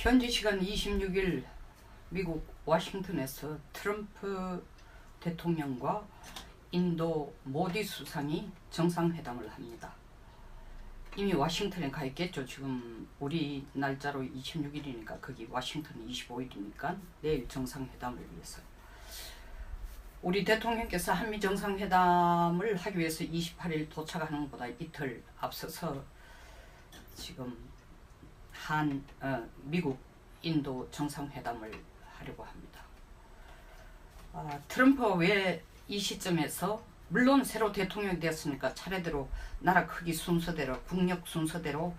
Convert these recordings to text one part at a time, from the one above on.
현지 시간 26일 미국 워싱턴에서 트럼프 대통령과 인도 모디 수상이 정상회담을 합니다. 이미 워싱턴에 가 있겠죠. 지금 우리 날짜로 26일이니까 거기 워싱턴 25일이니까 내일 정상회담을 위해서. 우리 대통령께서 한미 정상회담을 하기 위해서 28일 도착하는 것보다 이틀 앞서서 지금 미국 인도 정상회담을 하려고 합니다. 트럼프가 왜 이 시점에서, 물론 새로 대통령이 되었으니까 차례대로 나라 크기 순서대로, 국력 순서대로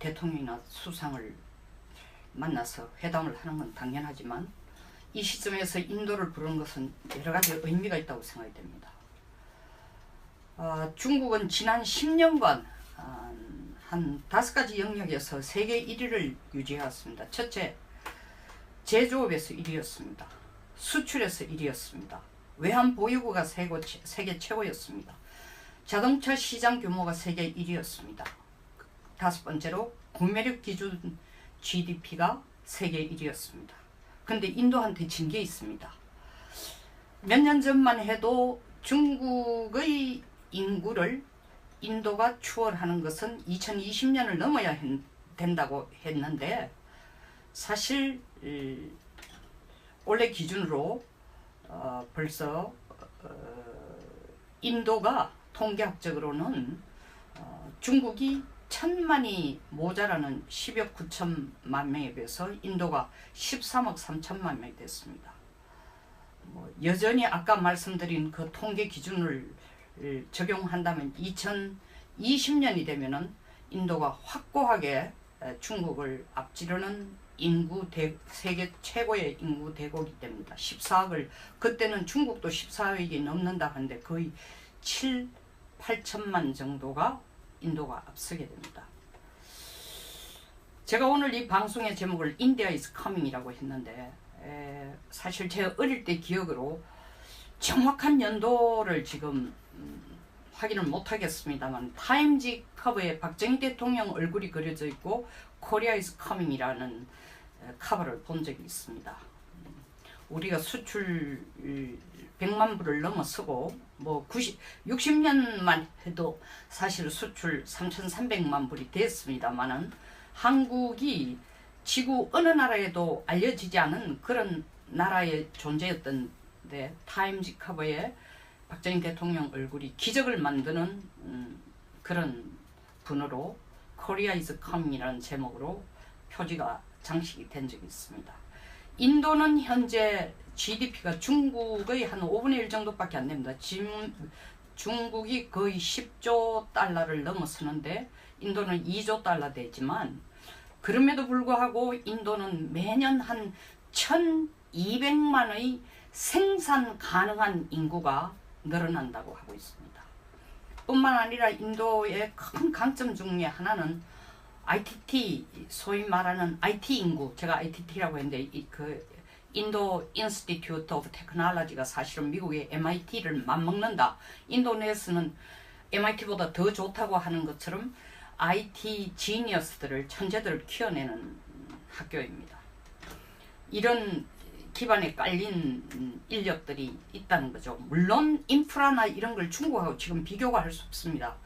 대통령이나 수상을 만나서 회담을 하는 건 당연하지만 이 시점에서 인도를 부르는 것은 여러 가지 의미가 있다고 생각이 됩니다. 중국은 지난 10년간 한 5가지 영역에서 세계 1위를 유지해왔습니다. 첫째, 제조업에서 1위였습니다. 수출에서 1위였습니다. 외환 보유고가 세계 최고였습니다. 자동차 시장 규모가 세계 1위였습니다. 다섯 번째로 구매력 기준 GDP가 세계 1위였습니다. 근데 인도한테 진 게 있습니다. 몇 년 전만 해도 중국의 인구를 인도가 추월하는 것은 2020년을 넘어야 된다고 했는데, 사실 올해 기준으로 벌써 인도가 통계학적으로는 중국이 1000만이 모자라는 10억 9천만 명에 비해서 인도가 13억 3천만 명이 됐습니다. 여전히 아까 말씀드린 그 통계 기준을 적용한다면 2020년이 되면은 인도가 확고하게 중국을 앞지르는 세계 최고의 인구 대국이 됩니다. 14억을, 그때는 중국도 14억이 넘는다 하는데 거의 7, 8천만 정도가 인도가 앞서게 됩니다. 제가 오늘 이 방송의 제목을 India is coming이라고 했는데, 사실 제가 어릴 때 기억으로 정확한 연도를 지금 확인을 못하겠습니다만 타임지 커버에 박정희 대통령 얼굴이 그려져 있고 Korea is coming이라는 커버를 본 적이 있습니다. 우리가 수출 100만 불을 넘어서고 60년만 해도 사실 수출 3,300만 불이 됐습니다만은 한국이 지구 어느 나라에도 알려지지 않은 그런 나라의 존재였던데, 타임지 커버에 박정희 대통령 얼굴이 기적을 만드는 그런 분으로 Korea is coming이라는 제목으로 표지가 장식이 된 적이 있습니다. 인도는 현재 GDP가 중국의 한 5분의 1 정도밖에 안 됩니다. 지금 중국이 거의 10조 달러를 넘어서는데 인도는 2조 달러 되지만, 그럼에도 불구하고 인도는 매년 한 1200만의 생산 가능한 인구가 늘어난다고 하고 있습니다. 뿐만 아니라 인도의 큰 강점 중에 하나는 ITT, 소위 말하는 IT 인구, 제가 ITT라고 했는데 그 인도 인스티튜트 오브 테크놀로지가 사실은 미국의 MIT를 맞먹는다. 인도 내에서는 MIT보다 더 좋다고 하는 것처럼 IT 지니어스들을, 천재들을 키워내는 학교입니다. 이런 기반에 깔린 인력들이 있다는 거죠. 물론 인프라나 이런 걸 중국하고 지금 비교가 할 수 없습니다.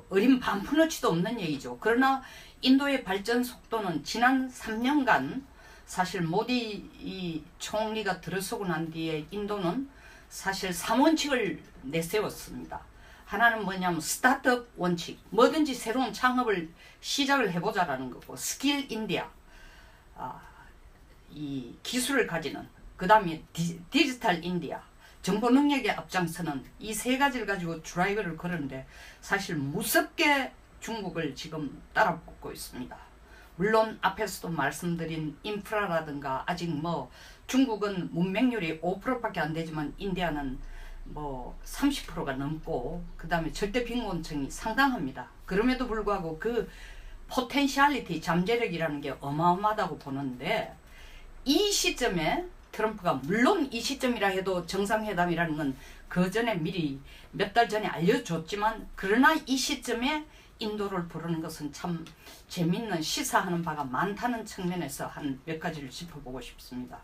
어린 반푼어치도 없는 얘기죠. 그러나 인도의 발전 속도는 지난 3년간 사실 모디 이 총리가 들어서고 난 뒤에 인도는 사실 3원칙을 내세웠습니다. 하나는 뭐냐면 스타트업 원칙, 뭐든지 새로운 창업을 시작을 해보자라는 거고, 스킬 인디아, 이 기술을 가지는, 그 다음에 디지털 인디아, 정보 능력에 앞장서는, 이 세 가지를 가지고 드라이브를 걸었는데 사실 무섭게 중국을 지금 따라붙고 있습니다. 물론 앞에서도 말씀드린 인프라라든가 아직 중국은 문맹률이 5%밖에 안 되지만 인디아는 30%가 넘고, 그 다음에 절대 빈곤층이 상당합니다. 그럼에도 불구하고 그 포텐셜리티, 잠재력이라는 게 어마어마하다고 보는데, 이 시점에 트럼프가, 물론 이 시점이라 해도 정상회담이라는 건 그 전에 미리 몇 달 전에 알려줬지만, 그러나 이 시점에 인도를 부르는 것은 참 재밌는 시사하는 바가 많다는 측면에서 한 몇 가지를 짚어보고 싶습니다.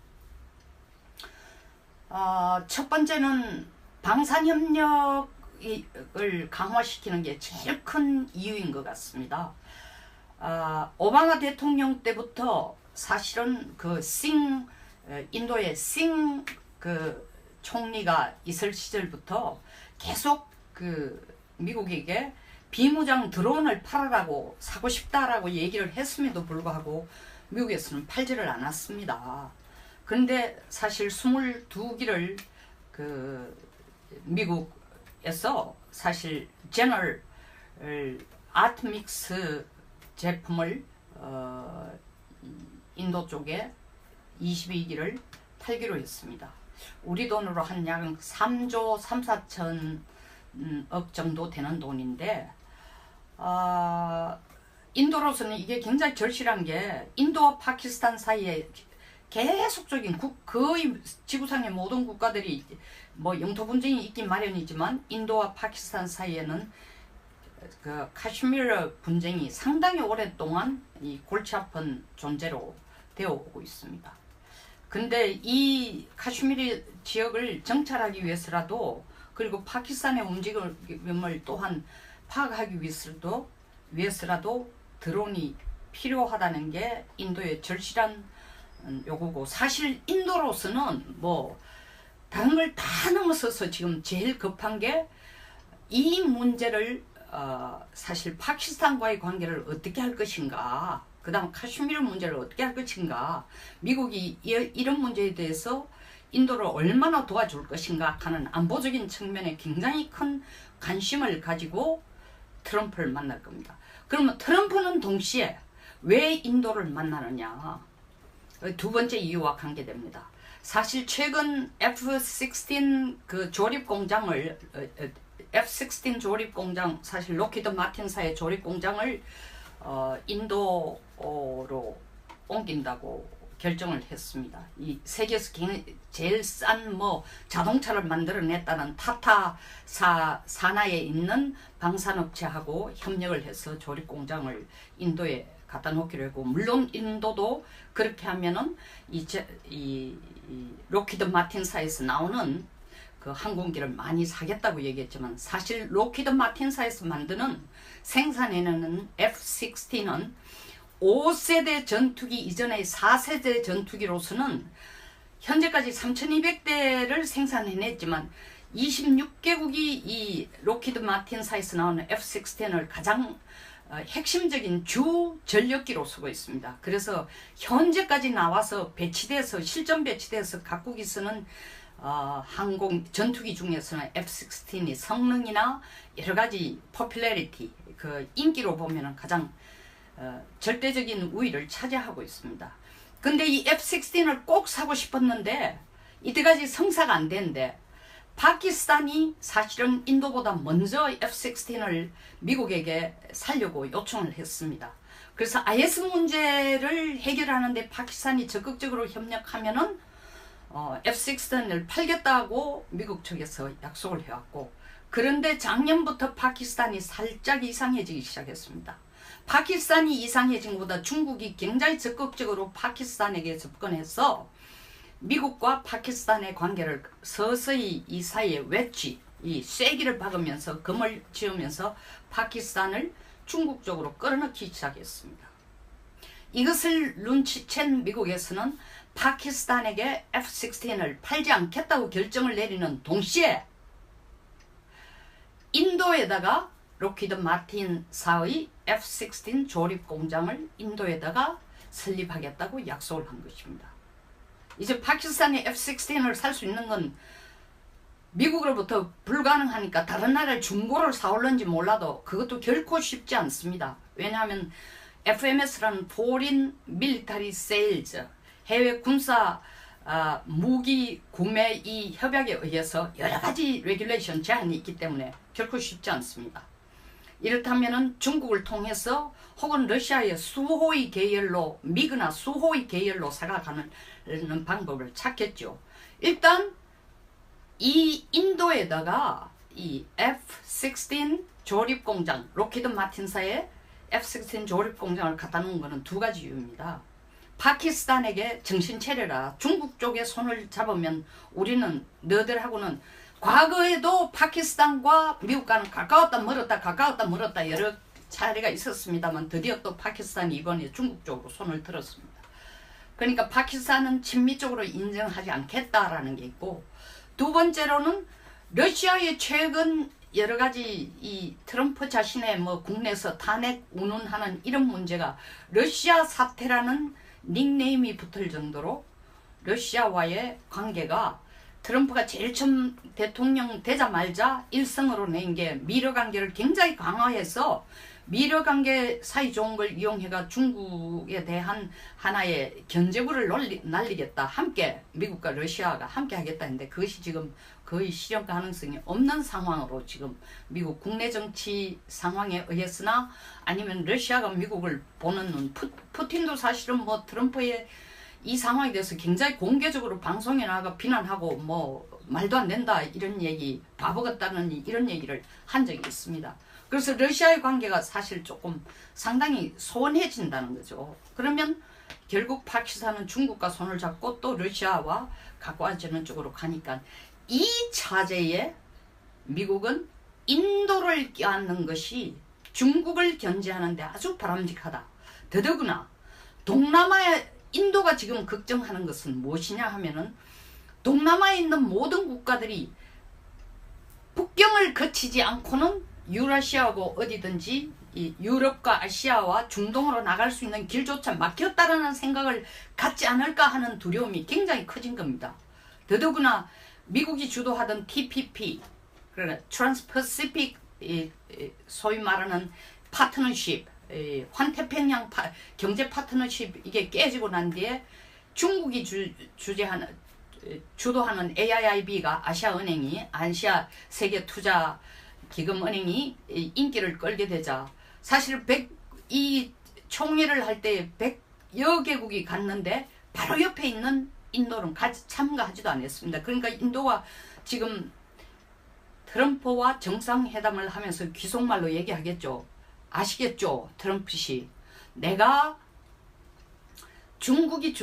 첫 번째는 방산협력을 강화시키는 게 제일 큰 이유인 것 같습니다. 오바마 대통령 때부터 사실은 인도의 총리가 있을 시절부터 계속 미국에게 비무장 드론을 팔아라고 사고 싶다라고 얘기를 했음에도 불구하고 미국에서는 팔지를 않았습니다. 그런데 사실 22기를 미국에서 사실 제너럴 아트믹스 제품을 인도 쪽에 22기를 팔기로 했습니다. 우리 돈으로 한 약 3조 3, 4천억 정도 되는 돈인데 인도로서는 이게 굉장히 절실한 게 인도와 파키스탄 사이에 계속적인 거의 지구상의 모든 국가들이 뭐 영토 분쟁이 있긴 마련이지만 인도와 파키스탄 사이에는 카슈미르 분쟁이 상당히 오랫동안 이 골치 아픈 존재로 되어 오고 있습니다. 근데 이 카슈미르 지역을 정찰하기 위해서라도 그리고 파키스탄의 움직임을 또한 파악하기 위해서라도 드론이 필요하다는 게 인도의 절실한 요구고, 사실 인도로서는 뭐 다른 걸 다 넘어서서 지금 제일 급한 게 이 문제를 사실 파키스탄과의 관계를 어떻게 할 것인가, 그 다음 카슈미르 문제를 어떻게 할 것인가, 미국이 이런 문제에 대해서 인도를 얼마나 도와줄 것인가 하는 안보적인 측면에 굉장히 큰 관심을 가지고 트럼프를 만날 겁니다. 그러면 트럼프는 동시에 왜 인도를 만나느냐, 두 번째 이유와 관계됩니다. 사실 최근 F-16 조립 공장을 F-16 조립 공장, 사실 록히드 마틴사의 조립 공장을 인도로 옮긴다고 결정을 했습니다. 이 세계에서 제일 싼 자동차를 만들어냈다는 타타 산하에 있는 방산업체하고 협력을 해서 조립 공장을 인도에 갖다 놓기로 했고, 물론 인도도 그렇게 하면은 이 록히드 마틴사에서 나오는 그 항공기를 많이 사겠다고 얘기했지만, 사실 록히드 마틴사에서 생산해내는 F-16은 5세대 전투기 이전의 4세대 전투기로서는 현재까지 3,200대를 생산해냈지만 26개국이 이 록히드 마틴사에서 나오는 F-16을 가장 핵심적인 주 전력기로 쓰고 있습니다. 그래서 현재까지 나와서 실전 배치돼서 각국이 쓰는 항공 전투기 중에서는 F-16이 성능이나 여러 가지 포퓰러리티, 인기로 보면은 가장 절대적인 우위를 차지하고 있습니다. 근데 이 F-16을 꼭 사고 싶었는데 이때까지 성사가 안 됐는데, 파키스탄이 사실은 인도보다 먼저 F-16을 미국에게 살려고 요청을 했습니다. 그래서 IS 문제를 해결하는데 파키스탄이 적극적으로 협력하면은 F-16을 팔겠다고 미국 측에서 약속을 해왔고, 그런데 작년부터 파키스탄이 살짝 이상해지기 시작했습니다. 파키스탄이 이상해진 것보다 중국이 굉장히 적극적으로 파키스탄에게 접근해서 미국과 파키스탄의 관계를 서서히 이 사이에 이 쐐기를 박으면서 금을 지으면서 파키스탄을 중국 쪽으로 끌어넣기 시작했습니다. 이것을 눈치챈 미국에서는 파키스탄에게 F-16을 팔지 않겠다고 결정을 내리는 동시에 인도에다가 록히드 마틴사의 F-16 조립 공장을 인도에다가 설립하겠다고 약속을 한 것입니다. 이제 파키스탄이 F-16을 살 수 있는 건 미국으로부터 불가능하니까 다른 나라를 중고를 사올는지 몰라도 그것도 결코 쉽지 않습니다. 왜냐하면 FMS라는 Foreign Military Sales, 해외 군사 무기 구매 이 협약에 의해서 여러 가지 레귤레이션 제한이 있기 때문에 결코 쉽지 않습니다. 이렇다면은 중국을 통해서 혹은 러시아의 수호의 계열로, 미그나 수호의 계열로 사가가는 방법을 찾겠죠. 일단 이 인도에다가 이 F-16 조립공장, 록히드 마틴사의 F-16 조립공장을 갖다 놓은 것은 두 가지 이유입니다. 파키스탄에게 정신 차려라. 중국 쪽에 손을 잡으면 우리는 너들하고는 과거에도 파키스탄과 미국과는 가까웠다 멀었다 여러 차례가 있었습니다만 드디어 또 파키스탄이 이번에 중국 쪽으로 손을 들었습니다. 그러니까 파키스탄은 친미적으로 인정하지 않겠다라는 게 있고, 두 번째로는 러시아의 최근 여러 가지 이 트럼프 자신의 뭐 국내에서 탄핵 운운하는 이런 문제가 러시아 사태라는 닉네임이 붙을 정도로 러시아와의 관계가 트럼프가 제일 처음 대통령 되자마자 일성으로 낸 게 미러 관계를 굉장히 강화해서 미러 관계 사이 좋은 걸 이용해가 중국에 대한 하나의 견제구를 날리겠다. 함께 미국과 러시아가 함께 하겠다 했는데 그것이 지금 거의 실현 가능성이 없는 상황으로 지금 미국 국내 정치 상황에 의했으나 아니면 러시아가 미국을 보는 눈, 푸틴도 사실은 뭐 트럼프의 이 상황에 대해서 굉장히 공개적으로 방송에 나가 비난하고 뭐 말도 안 된다 이런 얘기, 바보 같다는 이런 얘기를 한 적이 있습니다. 그래서 러시아의 관계가 사실 조금 상당히 소원해진다는 거죠. 그러면 결국 파키스탄은 중국과 손을 잡고 또 러시아와 가까워지는 쪽으로 가니까 이 차제에 미국은 인도를 껴안는 것이 중국을 견제하는 데 아주 바람직하다. 더더구나 동남아에 인도가 지금 걱정하는 것은 무엇이냐 하면은 동남아에 있는 모든 국가들이 북경을 거치지 않고는 유라시아하고 어디든지 이 유럽과 아시아와 중동으로 나갈 수 있는 길조차 막혔다라는 생각을 갖지 않을까 하는 두려움이 굉장히 커진 겁니다. 더더구나 미국이 주도하던 TPP, 그러니까 트랜스퍼시픽 소위 말하는 파트너십, 환태평양 경제 파트너십 이게 깨지고 난 뒤에 중국이 주도하는 AIIB가 아시아은행이 아시아 세계투자기금은행이 인기를 끌게 되자 사실 이 총회를 할 때 100여 개국이 갔는데 바로 옆에 있는 인도는 참가하지도 않았습니다. 그러니까 인도가 지금 트럼프와 정상회담을 하면서 귀속말로 얘기하겠죠. 아시겠죠? 트럼프씨. 내가 중국이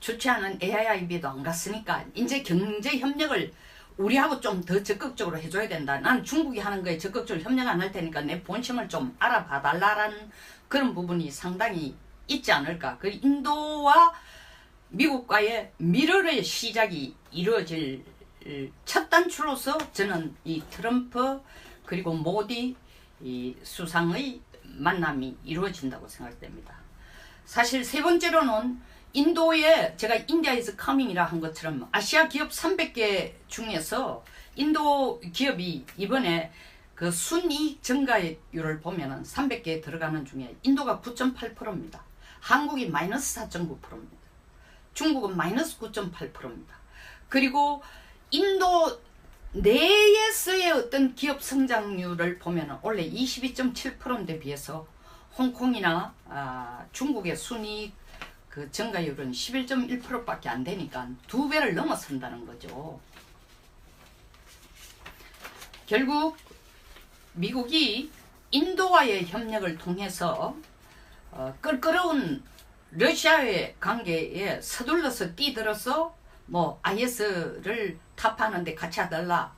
주최하는 AIIB도 안 갔으니까 이제 경제협력을 우리하고 좀 더 적극적으로 해줘야 된다. 난 중국이 하는 거에 적극적으로 협력 안 할 테니까 내 본심을 좀 알아봐 달라라는 그런 부분이 상당히 있지 않을까. 그 인도와 미국과의 미러의 시작이 이루어질 첫 단추로서 저는 이 트럼프 그리고 모디 이 수상의 만남이 이루어진다고 생각됩니다. 사실 세 번째로는 인도에 제가 인디아에서 커밍이라 한 것처럼 아시아 기업 300개 중에서 인도 기업이 이번에 그 순이익 증가율을 보면은 300개 들어가는 중에 인도가 9.8%입니다. 한국이 마이너스 4.9%입니다. 중국은 마이너스 9.8%입니다. 그리고 인도 내에서의 어떤 기업 성장률을 보면 원래 22.7%인데 비해서 홍콩이나 중국의 순이익 그 증가율은 11.1%밖에 안 되니까 2배를 넘어선다는 거죠. 결국 미국이 인도와의 협력을 통해서 껄끄러운 러시아의 관계에 서둘러서 뛰들어서 뭐 IS를 타파하는데 같이 하달라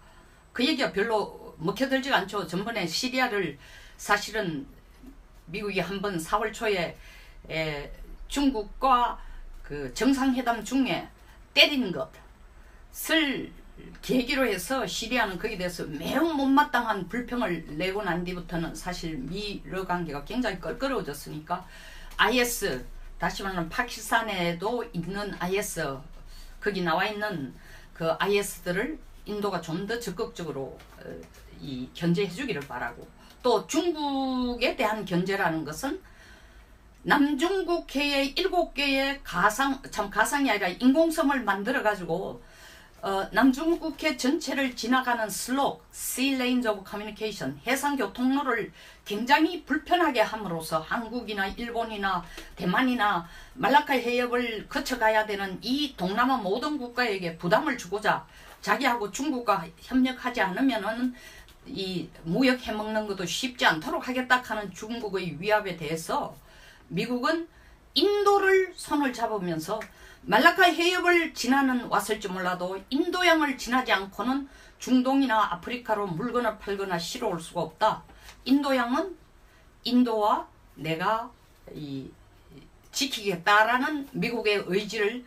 그 얘기가 별로 먹혀들지가 않죠. 전번에 시리아를 사실은 미국이 한번 4월 초에 중국과 그 정상회담 중에 때리는 것을 계기로 해서 시리아는 거기에 대해서 매우 못마땅한 불평을 내고 난 뒤부터는 사실 미러 관계가 굉장히 껄끄러워졌으니까 IS 다시 말하면 파키스탄에도 있는 IS 거기 나와 있는 그 IS들을 인도가 좀 더 적극적으로 이 견제해 주기를 바라고, 또 중국에 대한 견제라는 것은 남중국해의 7개의 가상이 아니라 인공섬을 만들어 가지고 남중국해 전체를 지나가는 슬록, Sea Lanes of Communication, 해상 교통로를 굉장히 불편하게 함으로써 한국이나 일본이나 대만이나 말라카 해협을 거쳐가야 되는 이 동남아 모든 국가에게 부담을 주고자 자기하고 중국과 협력하지 않으면은 이 무역 해먹는 것도 쉽지 않도록 하겠다 하는 중국의 위협에 대해서 미국은 인도를 손을 잡으면서 말라카 해협을 지나는 왔을지 몰라도 인도양을 지나지 않고는 중동이나 아프리카로 물건을 팔거나 실어올 수가 없다. 인도양은 인도와 내가 지키겠다라는 미국의 의지를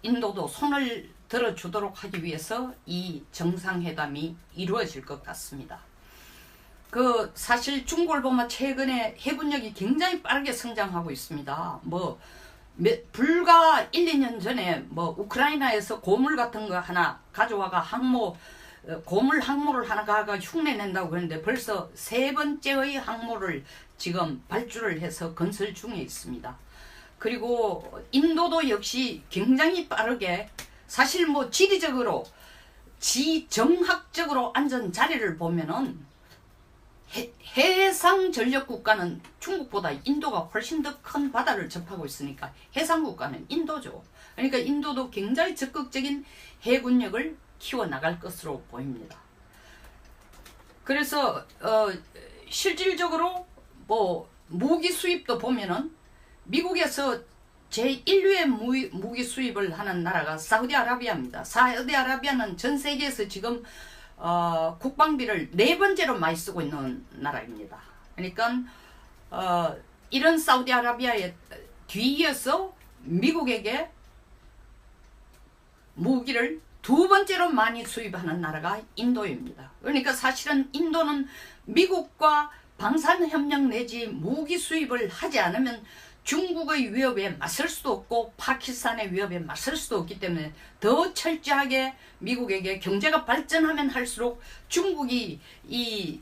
인도도 손을 들어주도록 하기 위해서 이 정상회담이 이루어질 것 같습니다. 사실 중국을 보면 최근에 해군력이 굉장히 빠르게 성장하고 있습니다. 불과 1, 2년 전에 우크라이나에서 고물 같은 거 하나 가져와가 고물 항모를 하나 가가 흉내낸다고 그랬는데 벌써 3번째의 항모를 지금 발주를 해서 건설 중에 있습니다. 그리고 인도도 역시 굉장히 빠르게 사실 지리적으로 지정학적으로 앉은 자리를 보면은 해상 전력 국가는 중국보다 인도가 훨씬 더 큰 바다를 접하고 있으니까 해상 국가는 인도죠. 그러니까 인도도 굉장히 적극적인 해군력을 키워나갈 것으로 보입니다. 그래서 실질적으로 무기 수입도 보면은 미국에서 제1위의 무기 수입을 하는 나라가 사우디아라비아입니다. 사우디아라비아는 전 세계에서 지금 국방비를 4번째로 많이 쓰고 있는 나라입니다. 그러니까 이런 사우디아라비아에 뒤이어서 미국에게 무기를 2번째로 많이 수입하는 나라가 인도입니다. 그러니까 사실은 인도는 미국과 방산협력 내지 무기 수입을 하지 않으면 중국의 위협에 맞설 수도 없고 파키스탄의 위협에 맞설 수도 없기 때문에 더 철저하게 미국에게 경제가 발전하면 할수록 중국이 이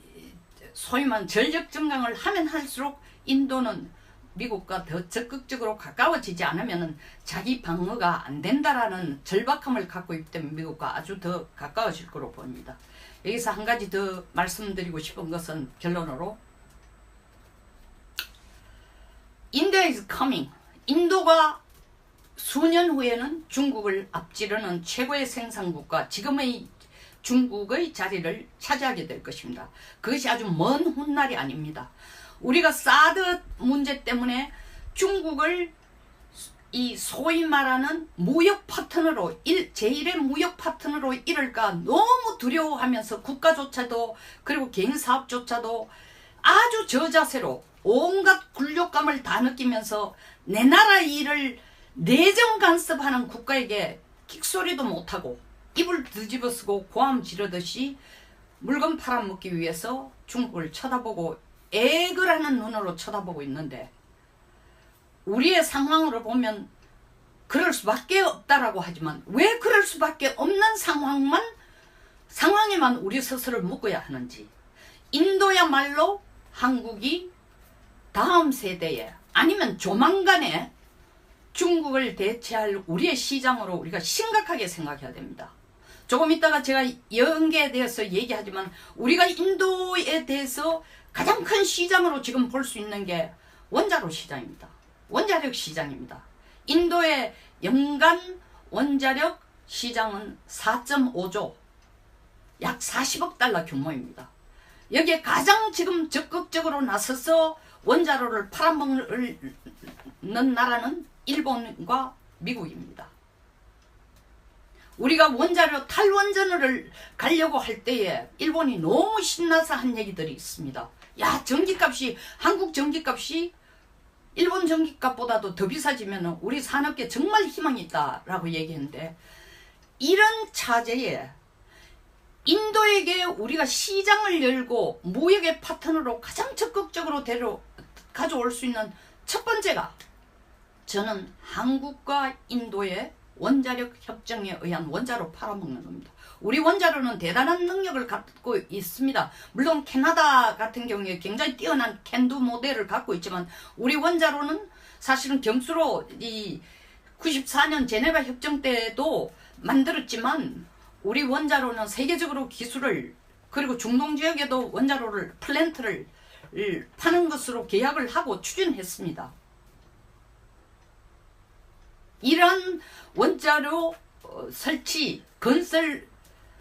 소위 말하는 전력 증강을 하면 할수록 인도는 미국과 더 적극적으로 가까워지지 않으면 자기 방어가 안 된다라는 절박함을 갖고 있기 때문에 미국과 아주 더 가까워질 거로 보입니다. 여기서 한 가지 더 말씀드리고 싶은 것은 결론으로 India is coming. 인도가 수년 후에는 중국을 앞지르는 최고의 생산국가, 지금의 중국의 자리를 차지하게 될 것입니다. 그것이 아주 먼 훗날이 아닙니다. 우리가 사드 문제 때문에 중국을 이 소위 말하는 무역 파트너로 제1의 무역 파트너로 이룰까 너무 두려워하면서 국가조차도 그리고 개인 사업조차도 아주 저자세로 온갖 굴욕감을 다 느끼면서 내 나라 일을 내정 간섭하는 국가에게 킥소리도 못하고 입을 뒤집어 쓰고 고함 지르듯이 물건 팔아먹기 위해서 중국을 쳐다보고 애걸하는 눈으로 쳐다보고 있는데 우리의 상황으로 보면 그럴 수밖에 없다라고 하지만 왜 그럴 수밖에 없는 상황에만 우리 스스로를 묶어야 하는지, 인도야말로 한국이 다음 세대에 아니면 조만간에 중국을 대체할 우리의 시장으로 우리가 심각하게 생각해야 됩니다. 조금 있다가 제가 연계에 대해서 얘기하지만 우리가 인도에 대해서 가장 큰 시장으로 지금 볼 수 있는 게 원자로 시장입니다. 원자력 시장입니다. 인도의 연간 원자력 시장은 4.5조, 약 40억 달러 규모입니다. 여기에 가장 지금 적극적으로 나서서 원자로를 팔아먹는 나라는 일본과 미국입니다. 우리가 원자로 탈원전을 가려고 할 때에 일본이 너무 신나서 한 얘기들이 있습니다. 야, 전기값이, 한국 전기값이 일본 전기값보다도 더 비싸지면 우리 산업계 정말 희망이 있다라고 얘기했는데, 이런 차제에 인도에게 우리가 시장을 열고 무역의 파트너로 가장 적극적으로 가져올 수 있는 첫 번째가 저는 한국과 인도의 원자력 협정에 의한 원자로 팔아먹는 겁니다. 우리 원자로는 대단한 능력을 갖고 있습니다. 물론 캐나다 같은 경우에 굉장히 뛰어난 캔두 모델을 갖고 있지만 우리 원자로는 사실은 경수로 이 94년 제네바 협정 때도 만들었지만 우리 원자로는 세계적으로 기술을, 그리고 중동 지역에도 원자로를 플랜트를 파는 것으로 계약을 하고 추진했습니다. 이런 원자로 설치 건설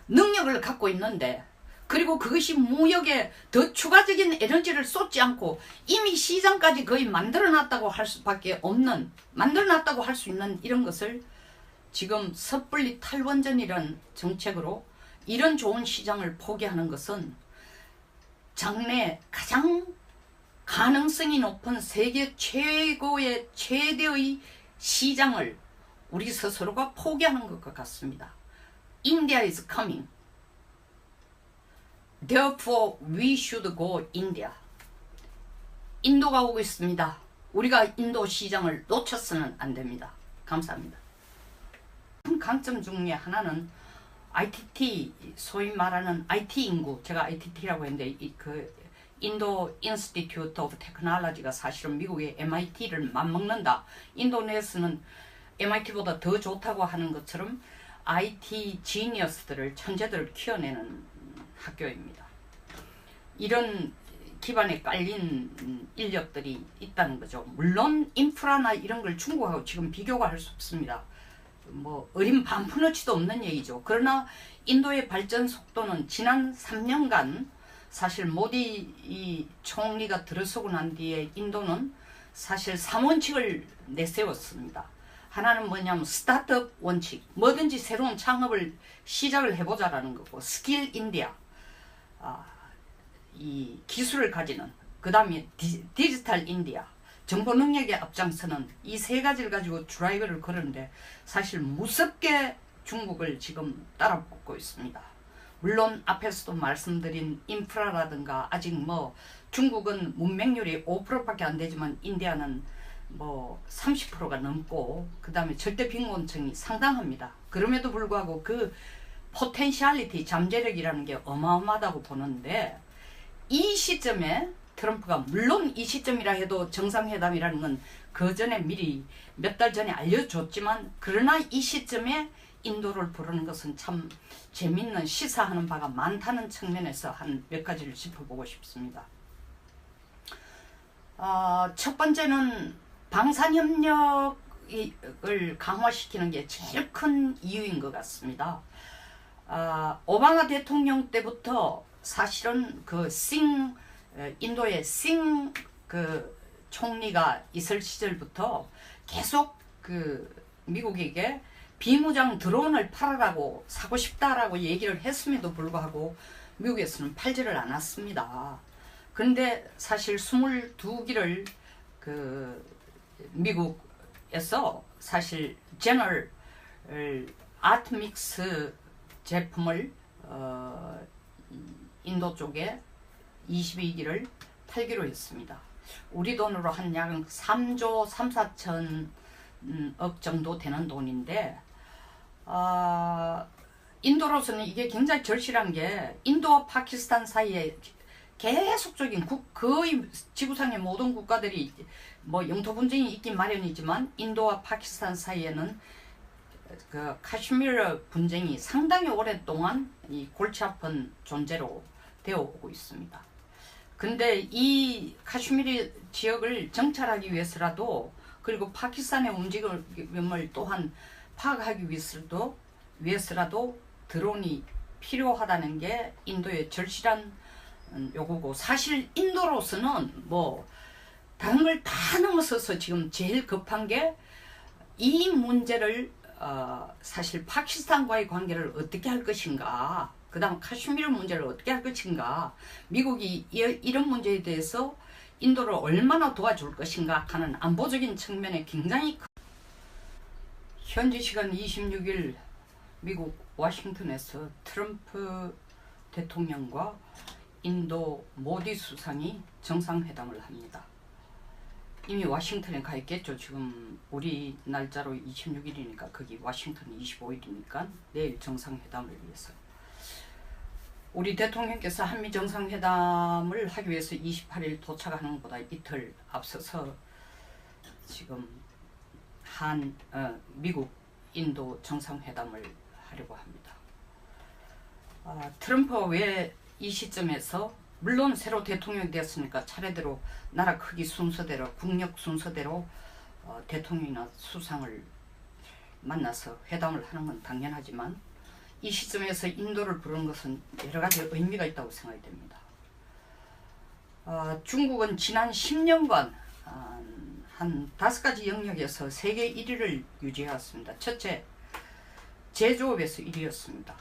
능력을 갖고 있는데 그리고 그것이 무역에 더 추가적인 에너지를 쏟지 않고 이미 시장까지 거의 만들어놨다고 할 수밖에 없는, 만들어놨다고 할 수 있는 이런 것을 지금 섣불리 탈원전이라는 정책으로 이런 좋은 시장을 포기하는 것은 장래 가장 가능성이 높은 세계 최고의 최대의 시장을 우리 스스로가 포기하는 것과 같습니다. India is coming. Therefore, we should go India. 인도가 오고 있습니다. 우리가 인도 시장을 놓쳐서는 안 됩니다. 감사합니다. 큰 강점 중에 하나는 ITT, 소위 말하는 IT 인구, 제가 ITT라고 했는데 그 인도 인스티튜트 오브 테크놀로지가 사실은 미국의 MIT를 맞먹는다. 인도 내에서는 MIT보다 더 좋다고 하는 것처럼 IT 지니어스들을, 천재들을 키워내는 학교입니다. 이런 기반에 깔린 인력들이 있다는 거죠. 물론 인프라나 이런 걸 중국하고 지금 비교가 할 수 없습니다. 뭐 어린 반푼어치도 없는 얘기죠. 그러나 인도의 발전 속도는 지난 3년간 사실 모디 이 총리가 들어서고 난 뒤에 인도는 사실 3원칙을 내세웠습니다. 하나는 뭐냐면 스타트업 원칙, 뭐든지 새로운 창업을 시작을 해보자라는 거고, 스킬 인디아, 이 기술을 가지는, 그 다음에 디지털 인디아, 정보 능력에 앞장서는 이 세 가지를 가지고 드라이브를 걸었는데 사실 무섭게 중국을 지금 따라붙고 있습니다. 물론 앞에서도 말씀드린 인프라라든가 아직 뭐 중국은 문맹률이 5%밖에 안 되지만 인디아는 뭐 30%가 넘고 그 다음에 절대 빈곤층이 상당합니다. 그럼에도 불구하고 그 포텐셜리티, 잠재력이라는 게 어마어마하다고 보는데, 이 시점에 트럼프가, 물론 이 시점이라 해도 정상회담이라는 건 그 전에 미리 몇 달 전에 알려줬지만, 그러나 이 시점에 인도를 부르는 것은 참 재밌는, 시사하는 바가 많다는 측면에서 한 몇 가지를 짚어보고 싶습니다. 첫 번째는 방산협력을 강화시키는 게 제일 큰 이유인 것 같습니다. 오바마 대통령 때부터 사실은 그 인도의 그 총리가 있을 시절부터 계속 그 미국에게 비무장 드론을 팔아라고, 사고 싶다라고 얘기를 했음에도 불구하고 미국에서는 팔지를 않았습니다. 그런데 사실 22기를 그 미국에서 사실 제너럴 아트믹스 제품을 인도 쪽에 22기를 팔기로 했습니다. 우리 돈으로 한 약 3조 3, 4천억 정도 되는 돈인데, 인도로서는 이게 굉장히 절실한 게, 인도와 파키스탄 사이에 계속적인 거의 지구상의 모든 국가들이 뭐 영토 분쟁이 있긴 마련이지만 인도와 파키스탄 사이에는 그 카슈미르 분쟁이 상당히 오랫동안 이 골치 아픈 존재로 되어 오고 있습니다. 근데 이 카슈미르 지역을 정찰하기 위해서라도, 그리고 파키스탄의 움직임을 또한 파악하기 위해서라도 드론이 필요하다는 게 인도의 절실한 요구고, 사실 인도로서는 뭐 다른 걸 다 넘어서서 지금 제일 급한 게 이 문제를 사실 파키스탄과의 관계를 어떻게 할 것인가, 그 다음 카슈미르 문제를 어떻게 할 것인가, 미국이 이런 문제에 대해서 인도를 얼마나 도와줄 것인가 하는 안보적인 측면에 굉장히 현지 시간 26일 미국 워싱턴에서 트럼프 대통령과 인도 모디 수상이 정상회담을 합니다. 이미 워싱턴에 가 있겠죠. 지금 우리 날짜로 26일이니까 거기 워싱턴 25일이니까 내일 정상회담을 위해서. 우리 대통령께서 한미 정상회담을 하기 위해서 28일 도착하는 것보다 이틀 앞서서 지금 미국 인도 정상회담을 하려고 합니다. 트럼프가 왜 이 시점에서, 물론 새로 대통령이 되었으니까 차례대로 나라 크기 순서대로, 국력 순서대로 대통령이나 수상을 만나서 회담을 하는 건 당연하지만, 이 시점에서 인도를 부르는 것은 여러 가지 의미가 있다고 생각이 됩니다. 중국은 지난 10년간 한 5가지 영역에서 세계 1위를 유지해왔습니다. 첫째, 제조업에서 1위였습니다.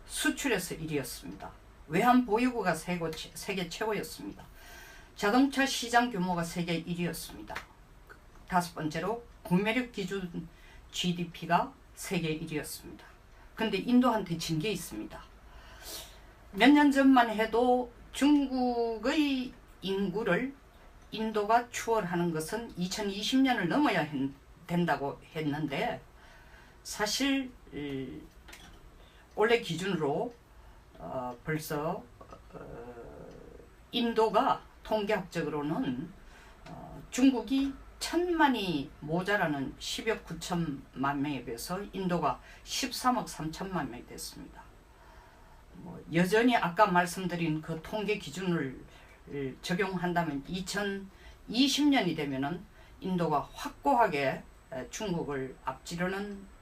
수출에서 1위였습니다. 외환 보유고가 세계 최고였습니다. 자동차 시장 규모가 세계 1위였습니다. 다섯 번째로 구매력 기준 GDP가 세계 1위였습니다. 근데 인도한테 진 게 있습니다. 몇 년 전만 해도 중국의 인구를 인도가 추월하는 것은 2020년을 넘어야 된다고 했는데, 사실 올해 기준으로 벌써 인도가 통계학적으로는 중국이 1000만이 모자라는 10억 9천만 명에 비해서 인도가 13억 3천만 명이 됐습니다. 여전히 아까 말씀드린 그 통계 기준을 적용한다면 2020년이 되면은 인도가 확고하게 중국을 앞지르는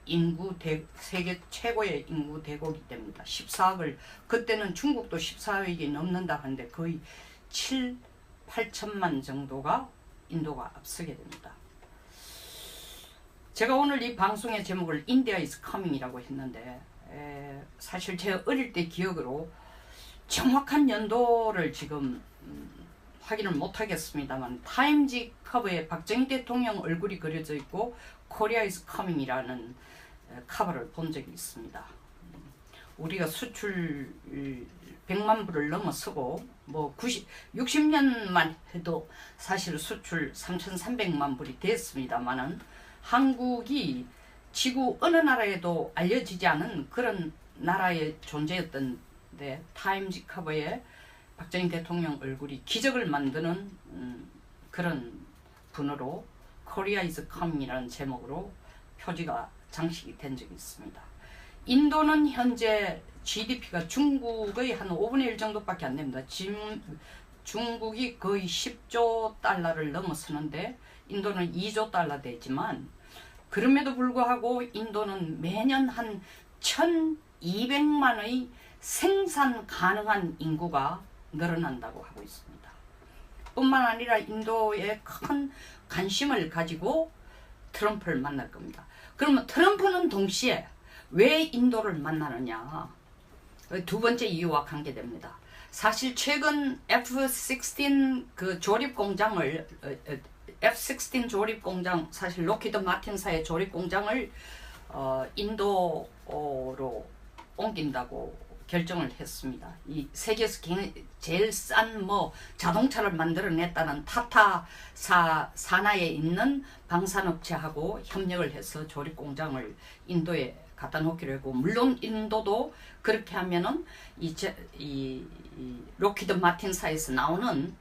세계 최고의 인구 대국이 됩니다. 14억을, 그때는 중국도 14억이 넘는다 하는데 거의 7, 8천만 정도가 인도가 앞서게 됩니다. 제가 오늘 이 방송의 제목을 India is coming이라고 했는데, 사실 제가 어릴 때 기억으로 정확한 연도를 지금 확인을 못하겠습니다만, 타임지 커버에 박정희 대통령 얼굴이 그려져 있고 Korea is coming이라는 커버를 본 적이 있습니다. 우리가 수출 100만 불을 넘어서고 60년만 해도 사실 수출 3,300만 불이 됐습니다만은, 한국이 지구 어느 나라에도 알려지지 않은 그런 나라의 존재였던데, 타임지 커버에 박정희 대통령 얼굴이 기적을 만드는 그런 분으로 Korea is coming이라는 제목으로 표지가 장식이 된 적이 있습니다. 인도는 현재 GDP가 중국의 한 5분의 1 정도밖에 안 됩니다. 중국이 거의 10조 달러를 넘어서는데 인도는 2조 달러 되지만, 그럼에도 불구하고 인도는 매년 한 1200만의 생산 가능한 인구가 늘어난다고 하고 있습니다. 뿐만 아니라 인도에 큰 관심을 가지고 트럼프를 만날 겁니다. 그러면 트럼프는 동시에 왜 인도를 만나느냐? 두 번째 이유와 관계됩니다. 사실 최근 F-16 그 조립 공장을 F-16 조립 공장, 사실 로키드 마틴사의 조립 공장을 인도로 옮긴다고 결정을 했습니다. 이 세계에서 제일 싼 자동차를 만들어냈다는 타타 산하에 있는 방산업체하고 협력을 해서 조립 공장을 인도에 갖다 놓기로 했고, 물론 인도도 그렇게 하면은 이 로키드 마틴사에서 나오는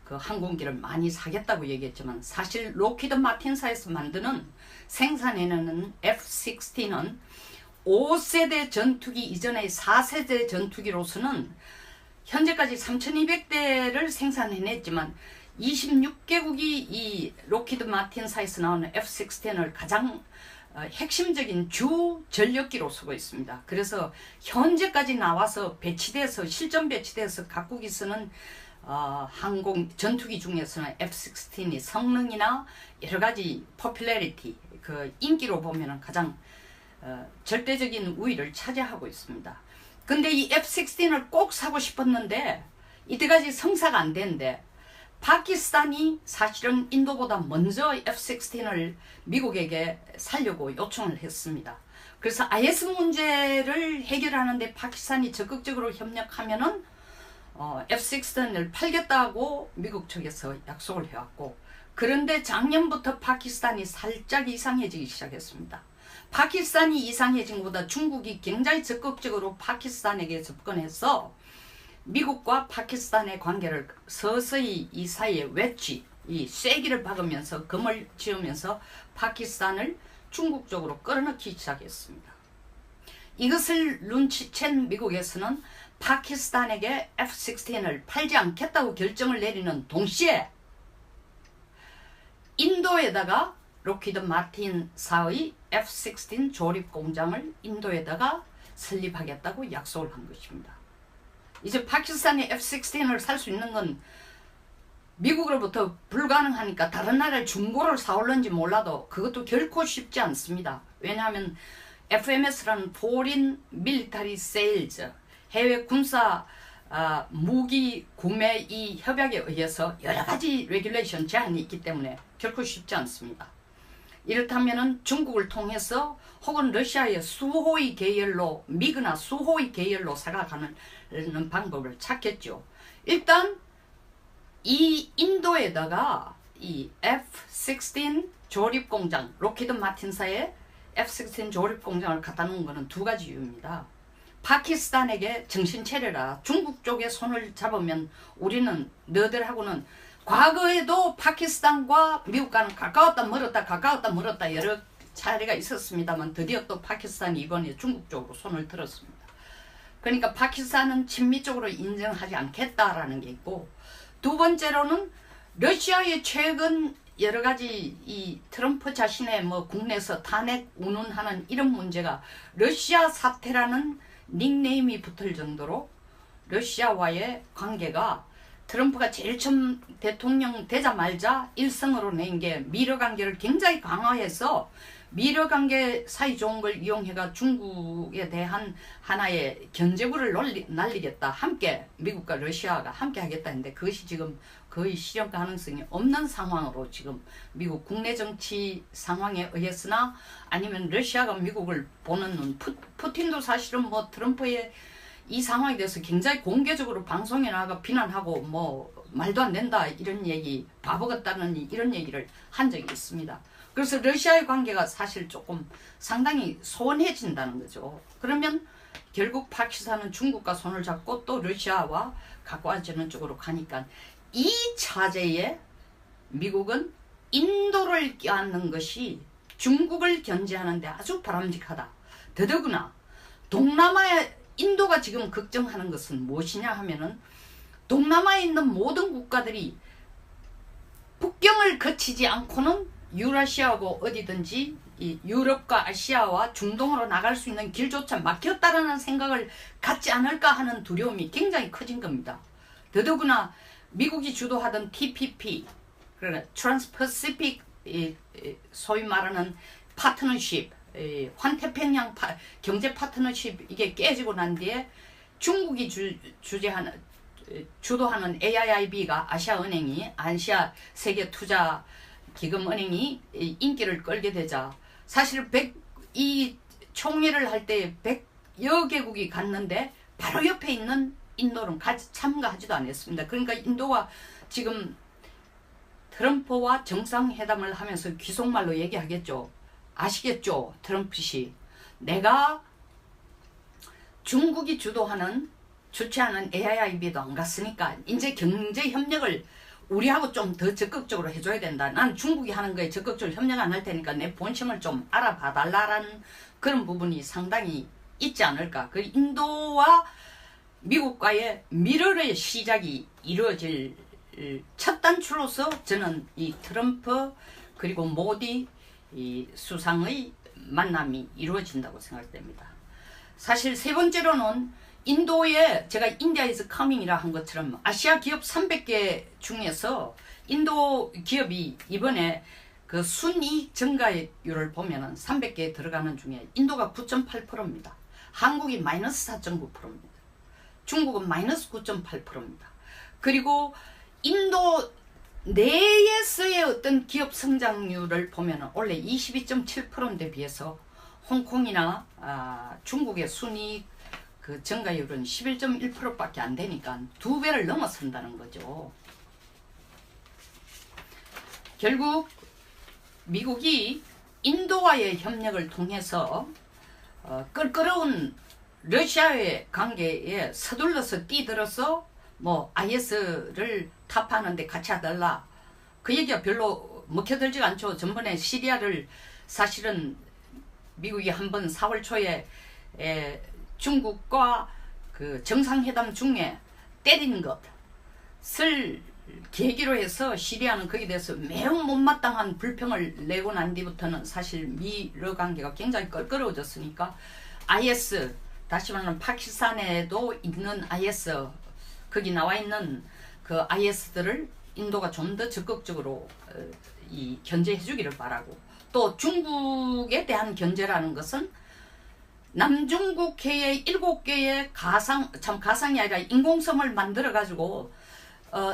그 항공기를 많이 사겠다고 얘기했지만, 사실 로키드 마틴사에서 만드는 생산해내는 F-16은 5세대 전투기 이전의 4세대 전투기로서는 현재까지 3200대를 생산해냈지만, 26개국이 이 로키드 마틴사에서 나오는 F-16을 가장 핵심적인 주 전력기로 쓰고 있습니다. 그래서 현재까지 나와서 실전 배치돼서 각국이 쓰는 항공 전투기 중에서는 F-16이 성능이나 여러 가지 포퓰러리티, 그 인기로 보면은 가장 절대적인 우위를 차지하고 있습니다. 근데 이 F-16을 꼭 사고 싶었는데 이때까지 성사가 안 됐는데, 파키스탄이 사실은 인도보다 먼저 F-16을 미국에게 살려고 요청을 했습니다. 그래서 IS 문제를 해결하는데 파키스탄이 적극적으로 협력하면은 F-16을 팔겠다고 미국 측에서 약속을 해왔고, 그런데 작년부터 파키스탄이 살짝 이상해지기 시작했습니다. 파키스탄이 이상해진 것보다 중국이 굉장히 적극적으로 파키스탄에게 접근해서 미국과 파키스탄의 관계를 서서히 이 사이에 이 쐐기를 박으면서 금을 지으면서 파키스탄을 중국 쪽으로 끌어넣기 시작했습니다. 이것을 눈치챈 미국에서는 파키스탄에게 F-16을 팔지 않겠다고 결정을 내리는 동시에 인도에다가 로키드 마틴사의 F-16 조립 공장을 인도에다가 설립하겠다고 약속을 한 것입니다. 이제 파키스탄이 F-16을 살 수 있는 건 미국으로부터 불가능하니까 다른 나라에 중고를 사올는지 몰라도 그것도 결코 쉽지 않습니다. 왜냐하면 FMS라는 Foreign Military Sales, 해외 군사 무기 구매 이 협약에 의해서 여러 가지 레귤레이션 제한이 있기 때문에 결코 쉽지 않습니다. 이렇다면 중국을 통해서 혹은 러시아의 수호의 계열로 미그나 수호의 계열로 살아가는 방법을 찾겠죠. 일단 이 인도에다가 이 F-16 조립 공장, 로키드 마틴사의 F-16 조립 공장을 갖다 놓은 것은 두 가지 이유입니다. 파키스탄에게 정신 차려라. 중국 쪽에 손을 잡으면 우리는 너들하고는 과거에도 파키스탄과 미국과는 가까웠다 멀었다 여러 차례가 있었습니다만 드디어 또 파키스탄이 이번에 중국 쪽으로 손을 들었습니다. 그러니까 파키스탄은 친미적으로 인정하지 않겠다라는 게 있고, 두 번째로는 러시아의 최근 여러 가지 이 트럼프 자신의 뭐 국내에서 탄핵 운운하는 이런 문제가 러시아 사태라는 닉네임이 붙을 정도로 러시아와의 관계가 트럼프가 제일 처음 대통령 되자마자 일성으로 낸 게 미러 관계를 굉장히 강화해서 미러 관계 사이 좋은 걸 이용해가 중국에 대한 하나의 견제구를 날리겠다. 함께 미국과 러시아가 함께 하겠다 했는데 그것이 지금 거의 실현 가능성이 없는 상황으로 지금 미국 국내 정치 상황에 의해서나 아니면 러시아가 미국을 보는 눈, 푸틴도 사실은 뭐 트럼프의 이 상황에 대해서 굉장히 공개적으로 방송에 나가 비난하고 뭐 말도 안 된다 이런 얘기, 바보 같다는 이런 얘기를 한 적이 있습니다. 그래서 러시아의 관계가 사실 조금 상당히 소원해진다는 거죠. 그러면 결국 파키스탄은 중국과 손을 잡고 또 러시아와 가까워지는 쪽으로 가니까 이 차제에 미국은 인도를 껴안는 것이 중국을 견제하는 데 아주 바람직하다. 더더구나 동남아에 인도가 지금 걱정하는 것은 무엇이냐 하면은 동남아에 있는 모든 국가들이 북경을 거치지 않고는 유라시아하고 어디든지 이 유럽과 아시아와 중동으로 나갈 수 있는 길조차 막혔다라는 생각을 갖지 않을까 하는 두려움이 굉장히 커진 겁니다. 더더구나 미국이 주도하던 TPP, 그러니까 트랜스퍼시픽 소위 말하는 파트너십, 환태평양 경제 파트너십 이게 깨지고 난 뒤에 중국이 주도하는 AIIB가 아시아은행이 아시아 세계투자기금은행이 인기를 끌게 되자 사실 이 총회를 할 때 100여 개국이 갔는데 바로 옆에 있는 인도는 참가하지도 않았습니다. 그러니까 인도가 지금 트럼프와 정상회담을 하면서 귀속말로 얘기하겠죠. 아시겠죠? 트럼프씨. 내가 중국이 주최하는 AIIB도 안 갔으니까 이제 경제협력을 우리하고 좀 더 적극적으로 해줘야 된다. 난 중국이 하는 거에 적극적으로 협력 안 할 테니까 내 본심을 좀 알아봐 달라라는 그런 부분이 상당히 있지 않을까. 그 인도와 미국과의 미러의 시작이 이루어질 첫 단추로서 저는 이 트럼프 그리고 모디 이 수상의 만남이 이루어진다고 생각됩니다. 사실 세 번째로는 인도에 제가 인디아에서 커밍이라 한 것처럼 아시아 기업 300개 중에서 인도 기업이 이번에 그 순이익 증가율을 보면은 300개 들어가는 중에 인도가 9.8%입니다. 한국이 마이너스 4.9%입니다. 중국은 마이너스 9.8%입니다. 그리고 인도 내에서의 어떤 기업 성장률을 보면 원래 22.7%인데 비해서 홍콩이나 중국의 순이익 그 증가율은 11.1%밖에 안 되니까 2배를 넘어선다는 거죠. 결국 미국이 인도와의 협력을 통해서 껄끄러운 러시아의 관계에 서둘러서 뛰들어서 뭐 IS를 타파하는데 같이 하달라 그 얘기가 별로 먹혀들지가 않죠. 전번에 시리아를 사실은 미국이 한번 4월 초에 중국과 그 정상회담 중에 때린 것을 계기로 해서 시리아는 거기에 대해서 매우 못마땅한 불평을 내고 난 뒤부터는 사실 미러 관계가 굉장히 껄끄러워졌으니까 IS 다시 말하면 파키스탄에도 있는 IS, 거기 나와 있는 그 IS들을 인도가 좀 더 적극적으로 이 견제해 주기를 바라고, 또 중국에 대한 견제라는 것은 남중국해의 7개의 가상이 아니라 인공섬을 만들어 가지고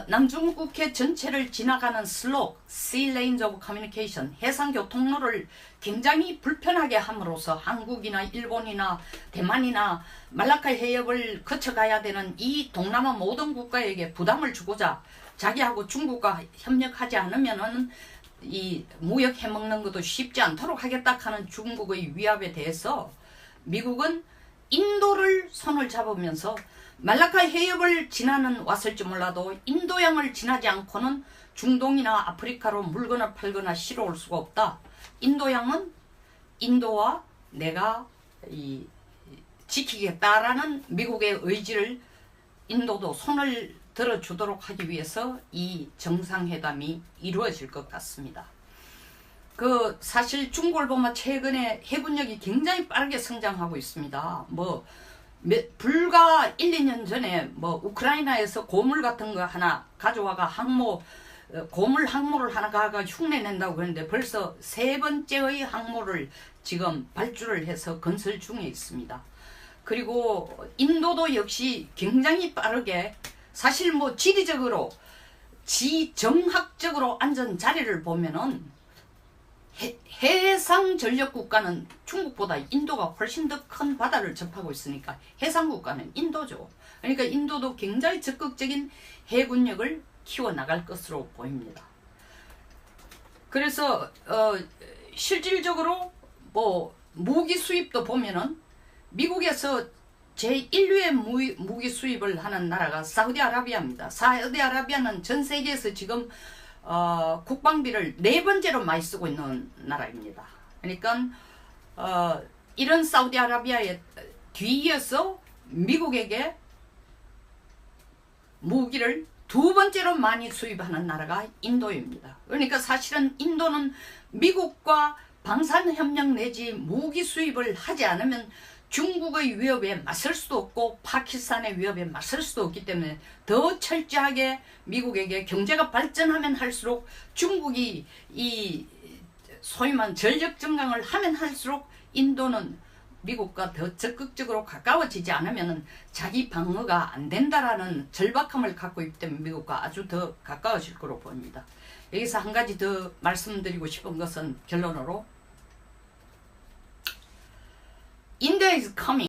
남중국해 전체를 지나가는 슬록, Sea Lanes of Communication, 해상 교통로를 굉장히 불편하게 함으로써 한국이나 일본이나 대만이나 말라카 해협을 거쳐가야 되는 이 동남아 모든 국가에게 부담을 주고자 자기하고 중국과 협력하지 않으면은 이 무역 해먹는 것도 쉽지 않도록 하겠다 하는 중국의 위협에 대해서 미국은 인도를 손을 잡으면서 말라카 해협을 지나는 왔을지 몰라도 인도양을 지나지 않고는 중동이나 아프리카로 물거나 팔거나 실어 올 수가 없다. 인도양은 인도와 내가 지키겠다라는 미국의 의지를 인도도 손을 들어주도록 하기 위해서 이 정상회담이 이루어질 것 같습니다. 사실 중국을 보면 최근에 해군력이 굉장히 빠르게 성장하고 있습니다. 불과 1, 2년 전에 우크라이나에서 고물 같은 거 하나 가져와가 고물 항모를 하나 가가 흉내 낸다고 그러는데 벌써 3번째의 항모를 지금 발주를 해서 건설 중에 있습니다. 그리고 인도도 역시 굉장히 빠르게, 사실 지리적으로 지정학적으로 앉은 자리를 보면은 해상 전력 국가는 중국보다 인도가 훨씬 더 큰 바다를 접하고 있으니까 해상 국가는 인도죠. 그러니까 인도도 굉장히 적극적인 해군력을 키워나갈 것으로 보입니다. 그래서 실질적으로 무기 수입도 보면은 미국에서 제1위의 무기 수입을 하는 나라가 사우디아라비아입니다. 사우디아라비아는 전 세계에서 지금 국방비를 4번째로 많이 쓰고 있는 나라입니다. 그러니까 이런 사우디아라비아에 뒤이어서 미국에게 무기를 2번째로 많이 수입하는 나라가 인도입니다. 그러니까 사실은 인도는 미국과 방산협력 내지 무기 수입을 하지 않으면 중국의 위협에 맞설 수도 없고 파키스탄의 위협에 맞설 수도 없기 때문에 더 철저하게 미국에게 경제가 발전하면 할수록 중국이 이 소위 말하는 전력 증강을 하면 할수록 인도는 미국과 더 적극적으로 가까워지지 않으면 자기 방어가 안 된다라는 절박함을 갖고 있기 때문에 미국과 아주 더 가까워질 거로 보입니다. 여기서 한 가지 더 말씀드리고 싶은 것은 결론으로 India is coming.